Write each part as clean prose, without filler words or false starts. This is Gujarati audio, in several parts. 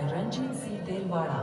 by Ranjit C. Delwada.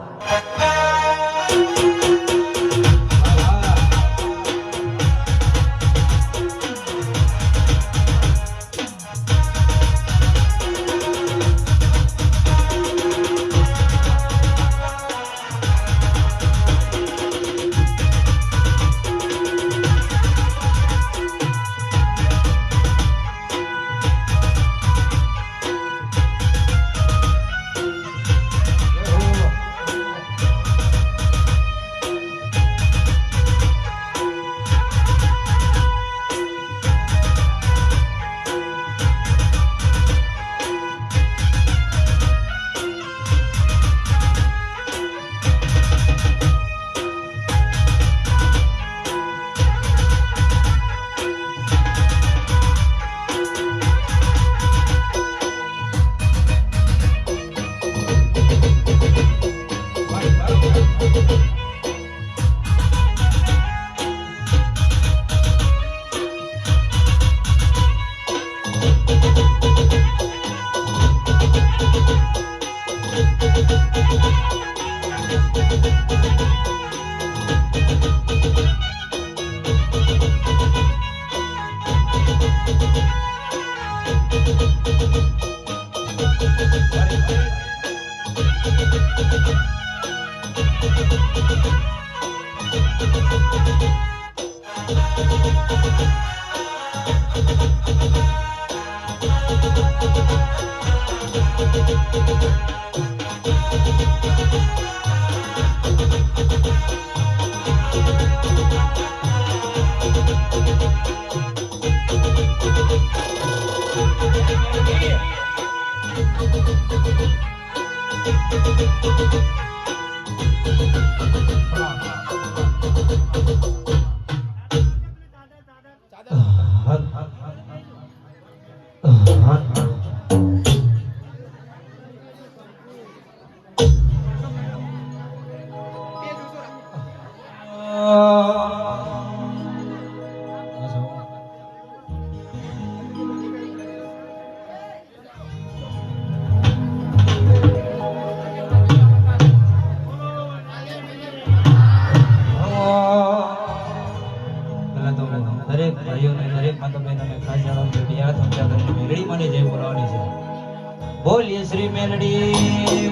बोलिए श्री मेलडी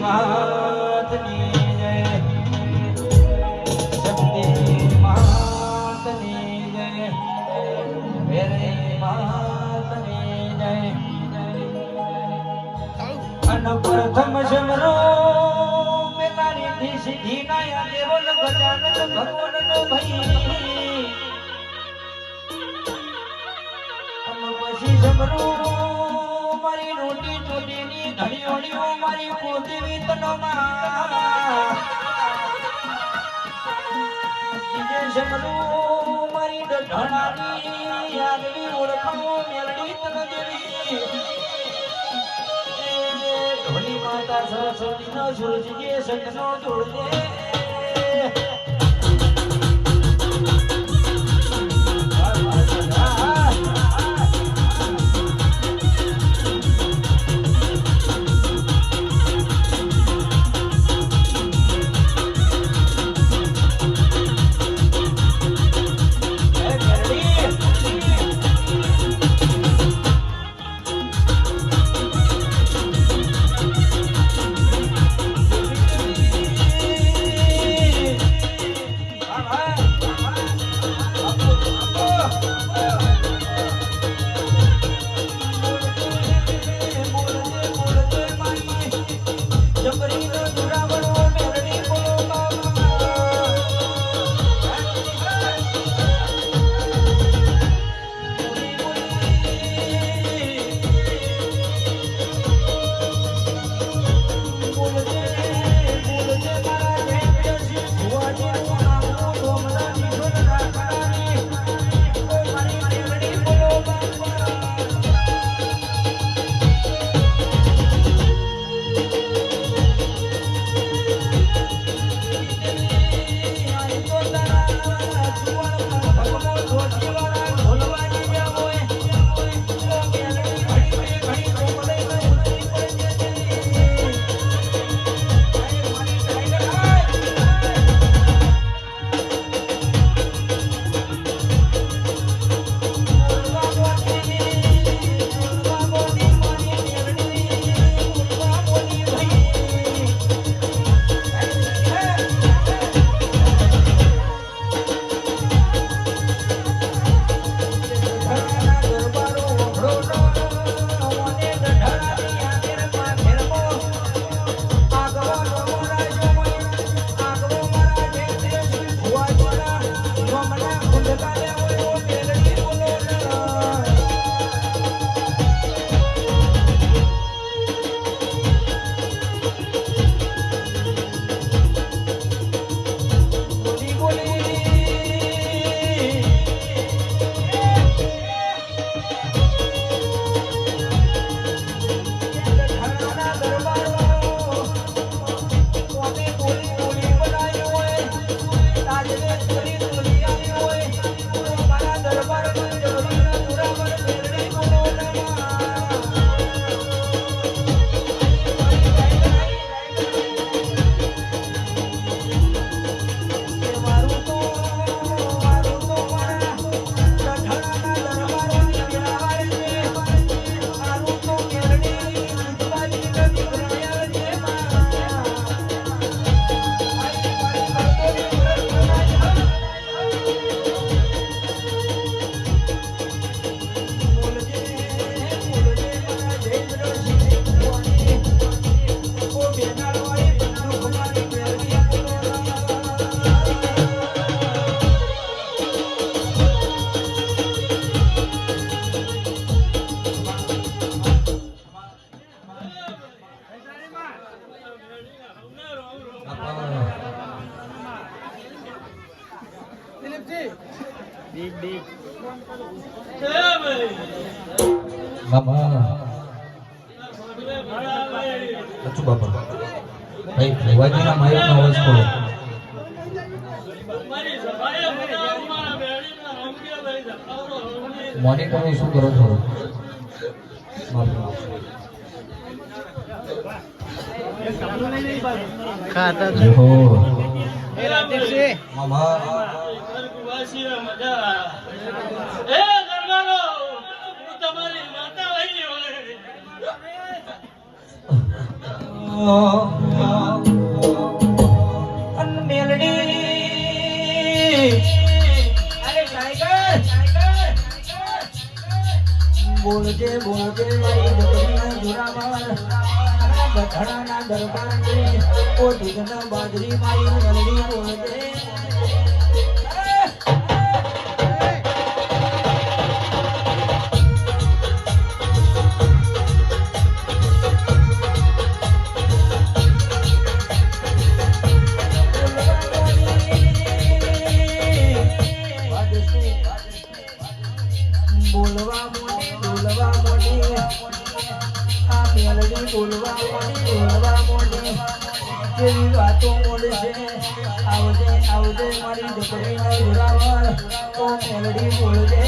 मातनी जय, शक्ति मातनी जय, मेरे मातनी जय। अनप्रथम समरो मेलारी थी सिद्धि नया देवल गजानन भगवान भई। अनपसी समरो मारी रोटी चोटीनी धड़ियोड़ियों मारी पोदेवी तनोमा। तीजे समरो मारी ढणानी आगवी ओळखाओ मेलडी तन देवी। ढोली माता सरस्वती नो सूरज के सटनो जोड़ दे। મામા અચ્છું બાપા ભાઈ ભુવાજીના માયકનો અવાજ કરો મોનિટરને શું કરો છો ખાતા હો મામા બોલજે બોલજે મારી ડગરીના જોરાવર બધાના દરબારની ઓ દીગના બાજરી મારી મેલડી બોલજે બોલવા મોડી આ મેલડી બોલવા મોડી કેવી વાતો મોડે છે આવજે આવજે મારી ડગરીના જોરાવર ઓ મેલડી બોલજે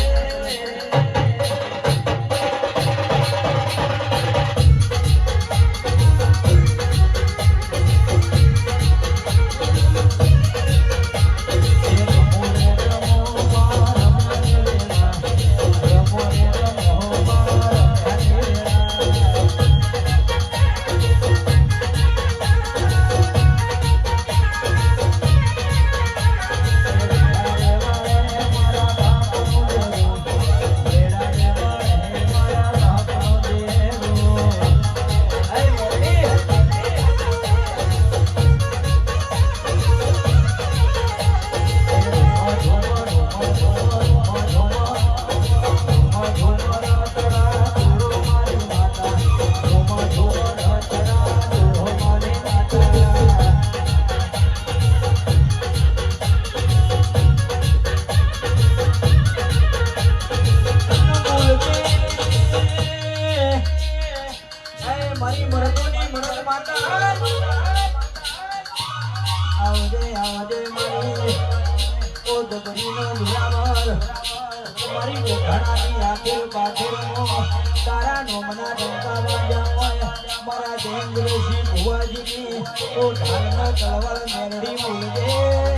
મારી મરદોની મરદ માતા આવજે આવજે મારી ઓ દગરીનો જોરાવર મારી ગોઠાણાની આખેર પાછળનો તારા નોમના ડંકા વાગ્યા હોય મારા દેંગરેશી ભુવાજીની ઓ ઢાલનો તલવાર મેરડી બોલજે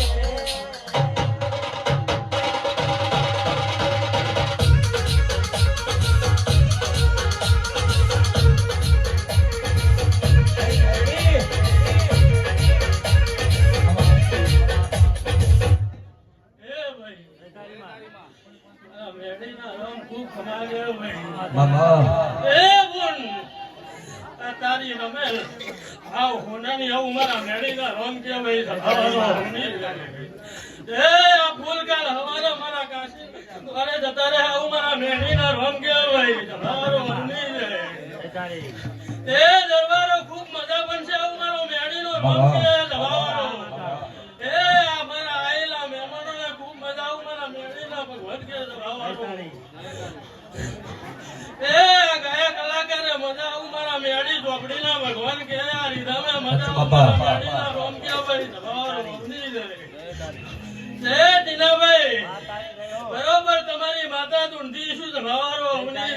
મામા તારી રમેલ આવ હોનાની આવું મારા મેળીના રોમ કે ભાઈ સભાવાનો હોની એ આ ફૂલ કાલ હવારો મારા કાશી અરે જતા રે આવું મારા મેળીના રોમ કે ભાઈ સભાવાનો હોની એ દરબારો ખૂબ મજા બનશે આવું મારો મેળીનો રોમ કે સભાવાનો એ આ મારા આયેલા મહેમાનોને ખૂબ મજા આવું મારા મેળીના ભગવત કે સભાવાનો એ ગયા કલાકારે મજા આવું મારા મેળી ચોપડીના ભગવાન કે આ રીધામે મજા આવું મારા મેળીના રોમ કે ભાઈ સભાવાનો હોની એ ટીનાભાઈ બરોબર તમારી માતા તુંડી શું સભાવારો હોની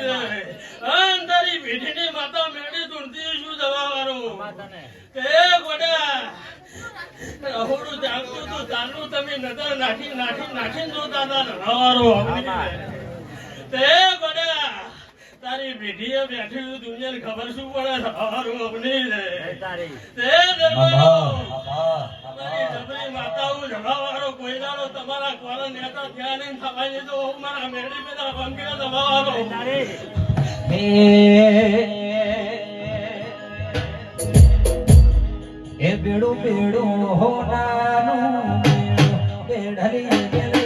અન તારી ભીડીની માતા મેળી તુંડી શું સભાવારો કે ગોડા રહોડું જાગતું તું ચાલુ તમે નજર નાખી જોતા હતા સભાવારો હોની તે ગોડા તારી ભીડીએ બેઠી દુનિયાને ખબર શું પડે સભાવારો હોની તે દરબારો તમારી જબરી માતાઓ જવાવાળો કોઈ દાડો તમારા કોરા નેતા ત્યાં નહીં થવાય નહીં તો મારા મેળી પેલા બંગીરા જવાવાળો એ બેડો બેડો હોનાનું બેડલી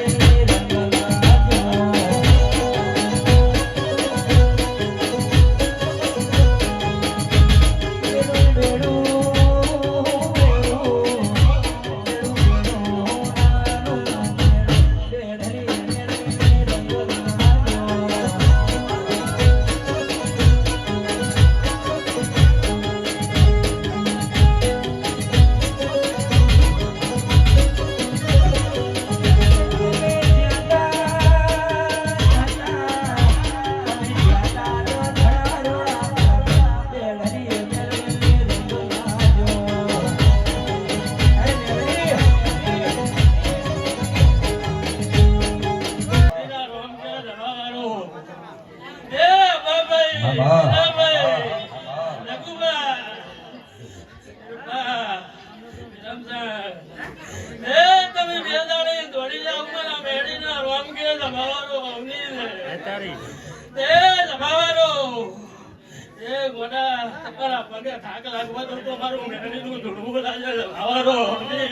તમારો અવની તે તમારો એ ગોડા તમારા પગે થાક લાગવા તો મારું મેળીનું ધૂળવું લાગે તમારો અવની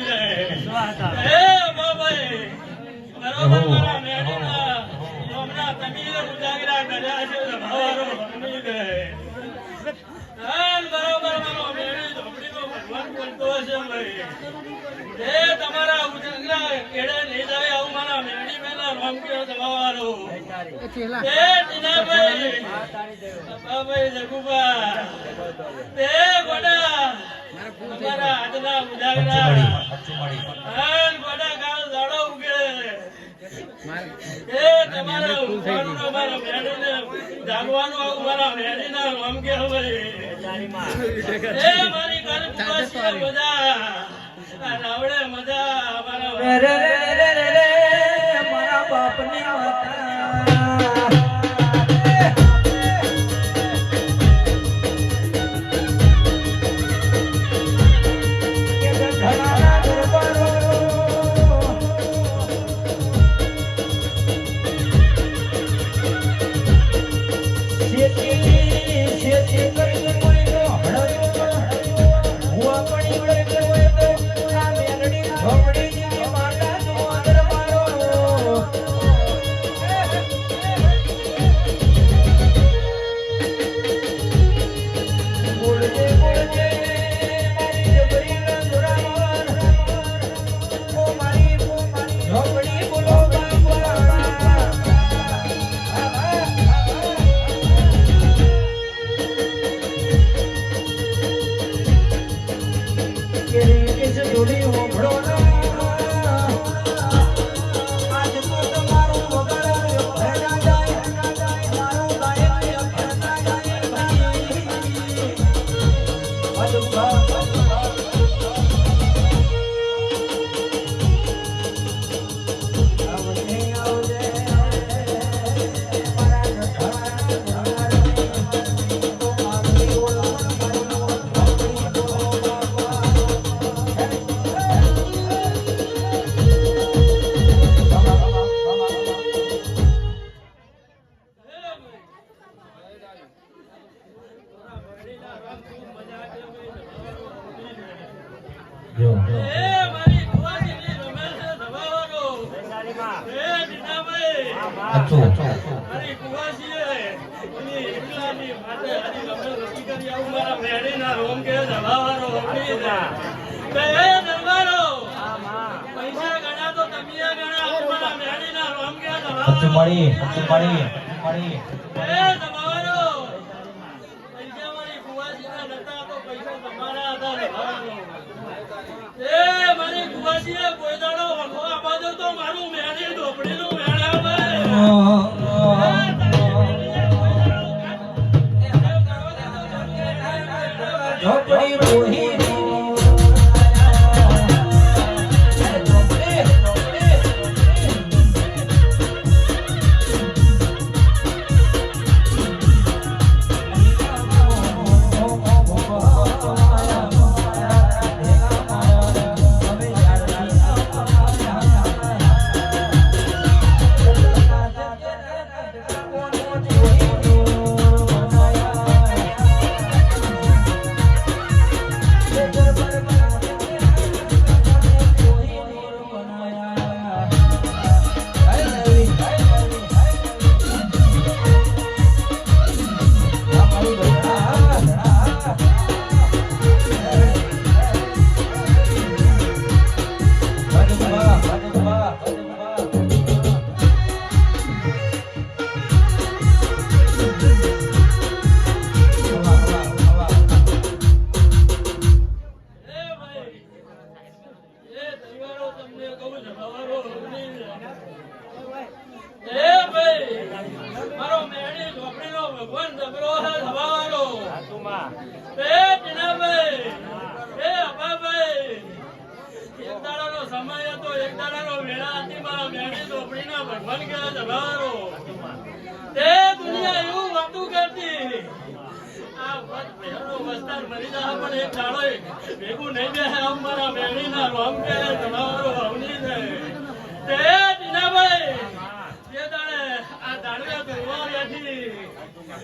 એ બાબાઈ બરોબર મારા મેળીના હમણાં તમીર ઉજાગરા કર્યા છે તમારો અવની બરોબર મારો મેળી ઝોપડીનો ભગવાન બોલતો હશે ભાઈ એ તમારા ઉજાગરા કેડે નહીં જાય આવું મારા મેળી મેલા રોમ કે તમારો એ ટીનાભાઈ બાબાઈ જગુબા તે ગોડા તમારા આજના ઉજાગરા ગોડા કાળ દાડો ઉગે એ તમારા ઉજાગરો મારા મેળીને જાગવાનું આવું મારા મેળીના રોમ કે ભાઈ એ મારી કરપુવાસી મજા રાવડે મજા મારા બાપની માતા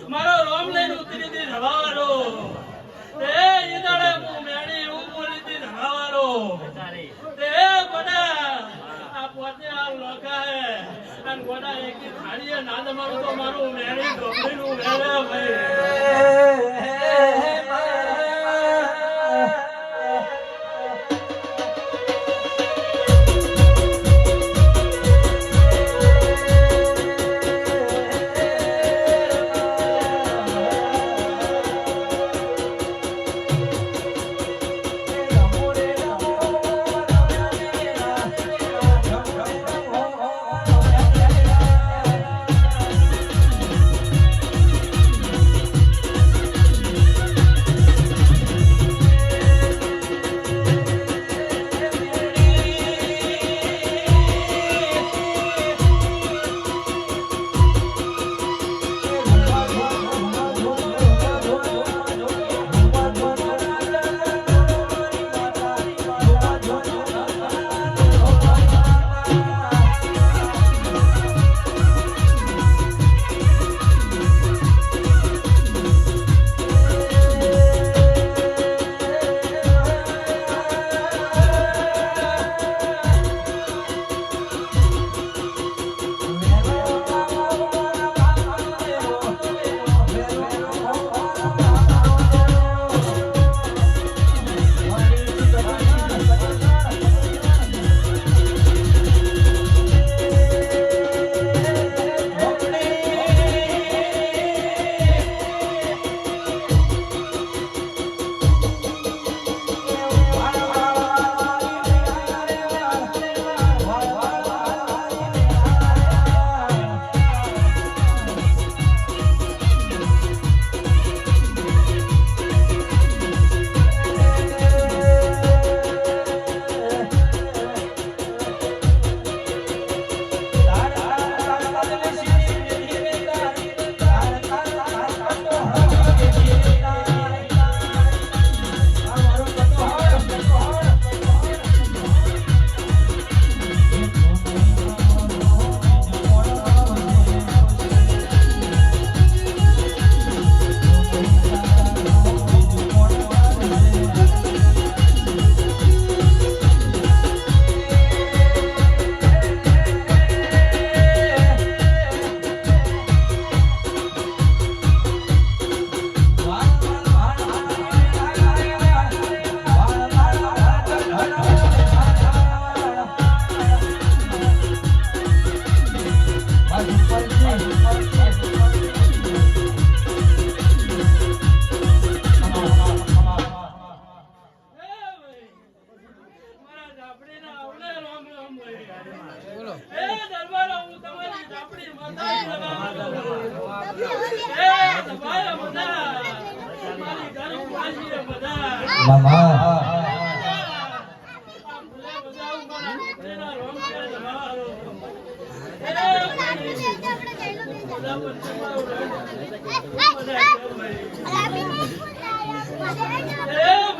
મારો રોમ લઈને ઉતરી દી ધવાવાળો તે ઈદાડે હું મેણી હું બોલી દી ધવાવાળો તે ગોડા આ પોતે આ લોકા હે અને ગોડા એકી થાળીએ નાદ મારું તો મારું મેણી ઢોકળીનું વેરે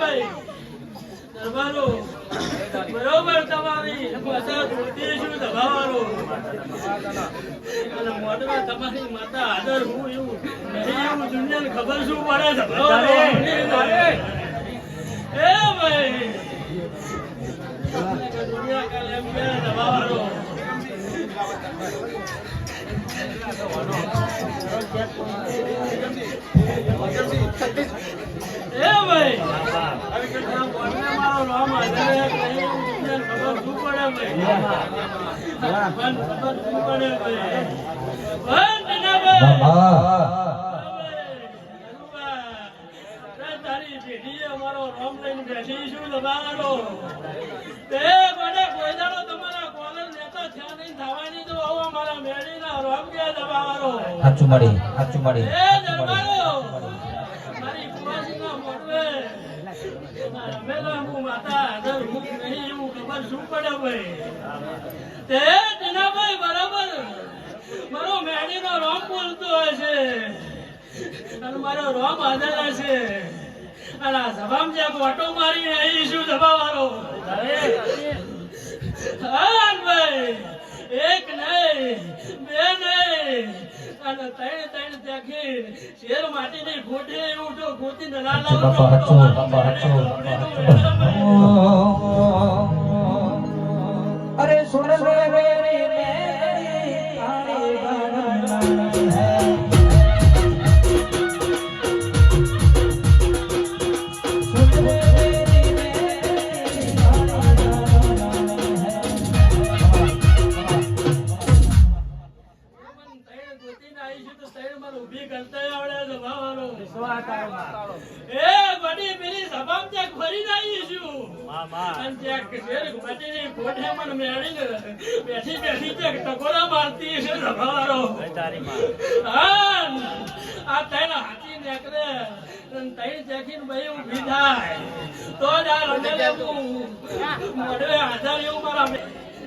ભાઈ બરોબર તમારી માતા ધોતી શું દબાવવાનો અને મોઢમાં તમારી માતા આદર હું એવું નહીં એવું દુનિયાને ખબર શું પડે દબાવવાનો એ ભાઈ દુનિયા કાલે એમ કે દબાવવાનો એ ભાઈ મારો નામ આધારે ખબર શું પડે તારી પેઢીએ અમારો રોમ લઈને બેઠી શું દબાવાનો તે મને કોઈ દાડો તમારા કોલેજ નેતા થયા નહીં થવાની તો આવો અમારા મેળીના રોમ કે દબાવાનો હાચું મળી એ દરબારો મારી કુવાસીના મોડવે રમેલા હું માતા આદર હું નહીં એવું ખબર શું પડે ભાઈ તે ટીનાભાઈ બરાબર મારો મેળીનો રોમ બોલતો હોય છે અને મારો રોમ આદર હશે અને આ સભામાં જ્યાં ગોટો મારી અહીં શું દબાવવાનો હા ભાઈ એક નહીં બે નહીં અને ત્રણ ત્રણ ત્યાંથી શેર માટીની ખોટી એવું તો ગોતીને ના લાવું બાપા હચો બાપા હચો અરે સુન લે મેરી મેરી કાળી ગાડી હે બેઠી બેઠી ટકોરા મારતી છે સભાવાળો આ તૈણ હાથી નીકળે તૈણ ચેકીને ભાઈ ઊભી થાય તો જ આ રમે લેવું મોઢે હાજર એવું મારા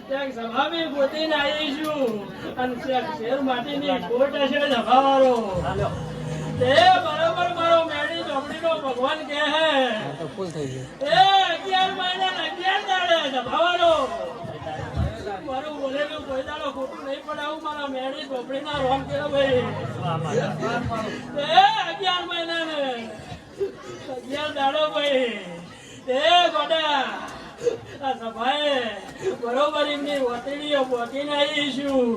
ત્યાં સભામાં ગોતીને આવીશું અને શેર માટીની ખોટ હશે સભાવાળો તે બરોબર મારો મેળી ચોપડીનો ભગવાન કહે હે એ 11 મહિના 11 દાડે સભાવાળો મારું બોલેલું કોઈ દાડો ખોટું નહીં પડે આવું મારા મેળી ચોપડીના રોમ કે ભાઈ એ 11 મહિના ને 11 દાડો ભાઈ તે ગોડા આ સભાએ બરોબર એમની વતડીઓ પહોંચીને આવીશું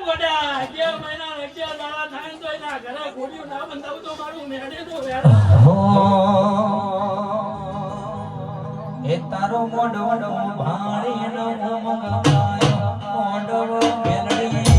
ગોડા 11 મહિના 11 દાડા થાય તો એના ઘરે ગોળીઓ ના બંધાવું તો મારું મેળી તો વેડો એ તારો મોઢો ભાણી નો મંગાયો મોઢો મેલડી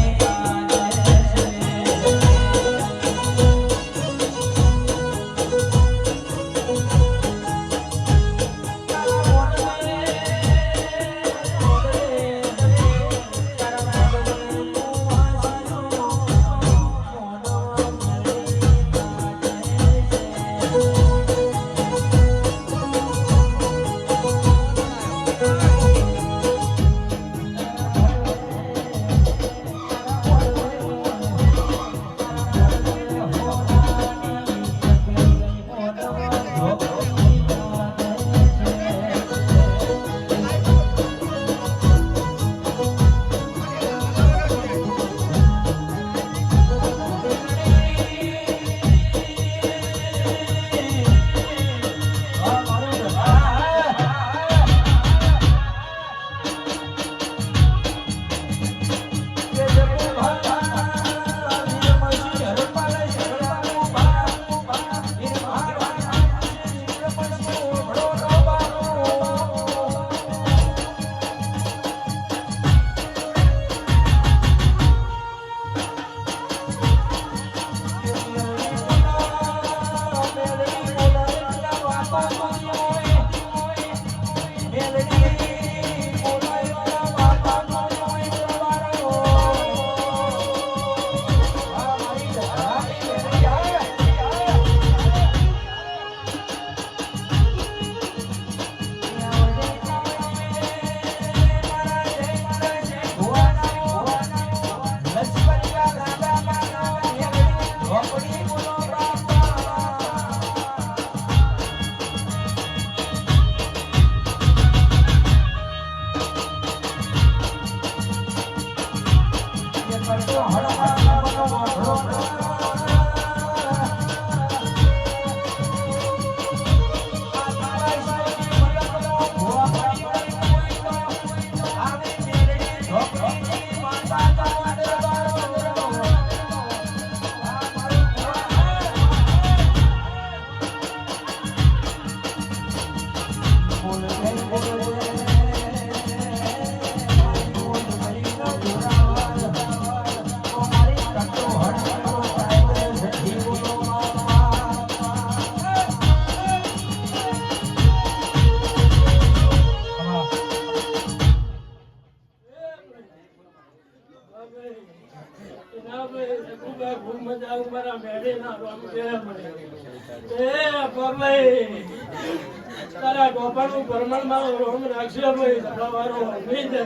તારા ગોપાનું પરમણ મારો રોમ રાખશે ભાઈ સભાવાળો નહીં દે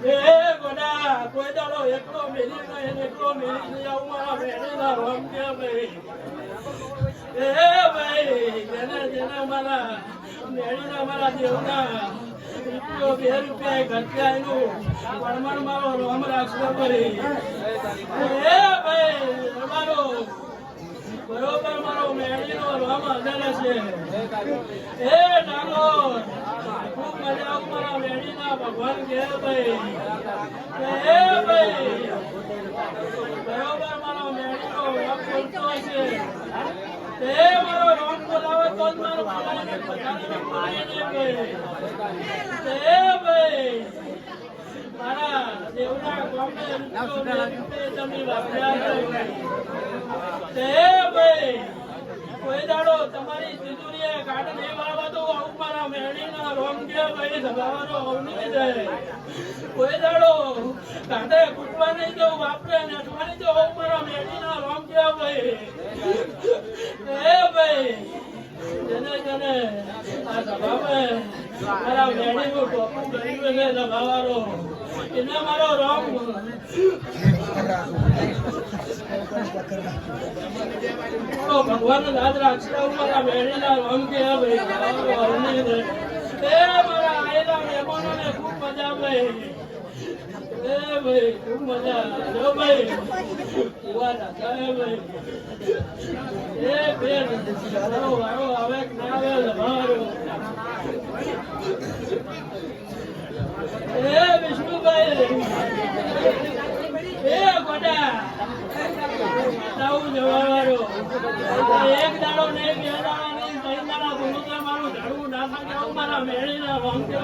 એ ગોડા કોઈ દાડો એકલો મેલી નહીં એકલો મેલી નહીં આવું મારા મેળીના રોમ કે ભાઈ એ ભાઈ જેને જેને મારા મેળીના મારા દેવના રૂપિયો 2 રૂપિયા ખર્ચા એનું પરમાણ મારો રોમ રાખવો પડે એ ભાઈ તમારો બરોબર મારો મેળીનો રોમ અદલે છે એ ડાંગોર ખૂબ મજા આવું મારા મેળીના ભગવાન કે ભાઈ એ ભાઈ બરોબર મારો મેળીનો રોમ બોલતો છે તે મારો રોમ બોલાવે તો જ મારો બોલાવીને પધારીને બોલીને ભાઈ તે ભાઈ મારા દેવના ગામને તમે વાપર્યા તે ભાઈ કોઈ દાડો તમારી તિજોરીએ કાઢ નહીં વાળવા દો આવું મારા મેળીના રોમ કે ભાઈ સભાવાનો અવની જાય કોઈ દાડો કાઢે કૂટવા નહીં દો વાપરે ને અઠવાની દો આવું મારા મેળીના રોમ કે ભાઈ એ ભાઈ જને જને આ સભામાં મારા મેળીનું ટોપું ગરીબ છે સભાવાળો એને મારો રોમ ભગવાન દાદ રાખશે મારા મેળીના રોમ કે ભાઈ મારા આયેલા મહેમાનોને ખૂબ મજા ભાઈ એ ભાઈ ખૂબ મજા જો ભાઈ કુવા દાદા ભાઈ એ બેન વાળો આવે કે ના આવે તમારો એ વિષ્ણુભાઈ એ ગોડા જવાવાળો એક દાડો નહીં 2 દાડા નહીં 3 દાડા બોલું તો મારું ઝાડવું ના થાય આવું મારા મેળીના રોમ કે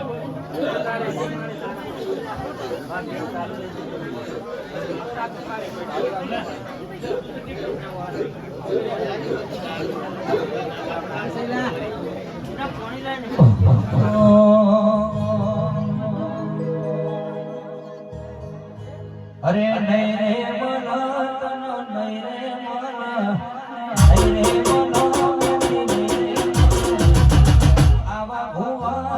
અરે નહીં રે મના તન નહીં રે મના નહીં રે મના આવા ભુવા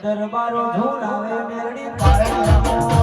દરબારો ઝુલાવે મેરડી પારે